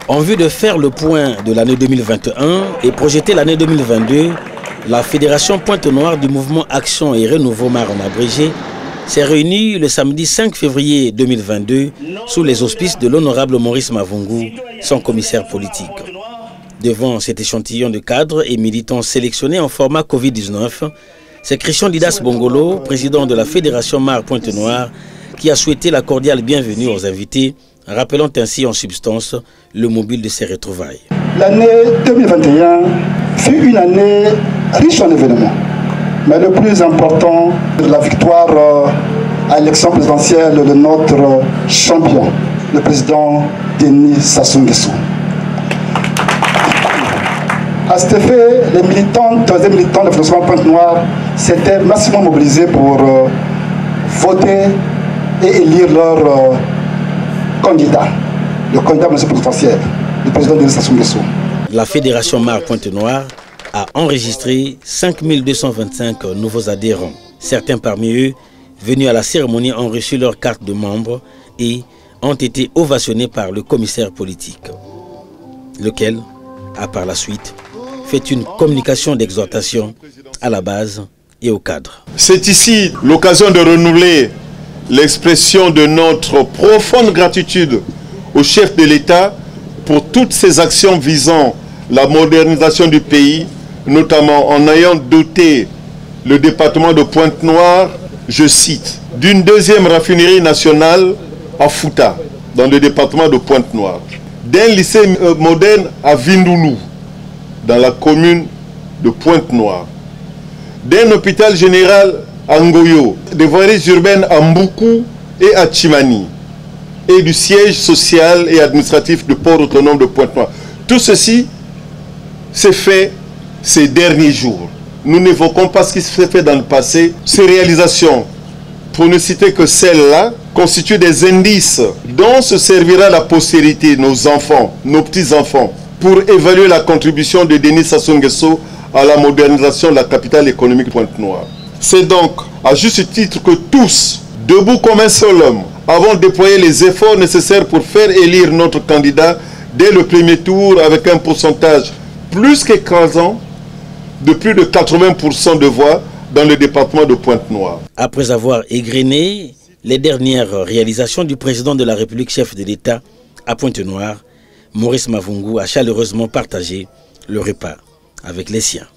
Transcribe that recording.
En vue de faire le point de l'année 2021 et projeter l'année 2022, la Fédération Pointe-Noire du mouvement Action et Renouveau Mar en abrégé s'est réunie le samedi 5 février 2022 sous les auspices de l'honorable Maurice Mavungu, son commissaire politique. Devant cet échantillon de cadres et militants sélectionnés en format Covid-19, c'est Christian Didas Bongolo, président de la Fédération Mar Pointe-Noire, qui a souhaité la cordiale bienvenue aux invités, rappelant ainsi en substance le mobile de ces retrouvailles. L'année 2021 fut une année riche en événements, mais le plus important, la victoire à l'élection présidentielle de notre champion, le président Denis Sassou Nguesso. À cet effet, les militantes et militants de la Fédération Pointe-Noire s'étaient massivement mobilisés pour voter et élire leur candidat, le candidat présidentiel, le président Denis Sassou Nguesso. La Fédération Mar Pointe-Noire a enregistré 5225 nouveaux adhérents. Certains parmi eux, venus à la cérémonie, ont reçu leur carte de membre et ont été ovationnés par le commissaire politique, lequel a par la suite fait une communication d'exhortation à la base et au cadre. C'est ici l'occasion de renouveler l'expression de notre profonde gratitude au chef de l'État pour toutes ses actions visant la modernisation du pays, notamment en ayant doté le département de Pointe-Noire, je cite, d'une deuxième raffinerie nationale à Fouta, dans le département de Pointe-Noire, d'un lycée moderne à Vindoulou, dans la commune de Pointe-Noire, d'un hôpital général à Ngoyo, des voiries urbaines à Mboukou et à Tchimani, et du siège social et administratif du port autonome de Pointe-Noire. Tout ceci s'est fait ces derniers jours. Nous n'évoquons pas ce qui s'est fait dans le passé. Ces réalisations, pour ne citer que celles-là, constituent des indices dont se servira la postérité, nos enfants, nos petits-enfants, pour évaluer la contribution de Denis Sassou Nguesso à la modernisation de la capitale économique Pointe-Noire. C'est donc à juste titre que tous, debout comme un seul homme, avons déployé les efforts nécessaires pour faire élire notre candidat dès le premier tour avec un pourcentage plus qu'écrasant de plus de 80% de voix dans le département de Pointe-Noire. Après avoir égrené les dernières réalisations du président de la République, chef de l'État, à Pointe-Noire, Maurice Mavungu a chaleureusement partagé le repas avec les siens.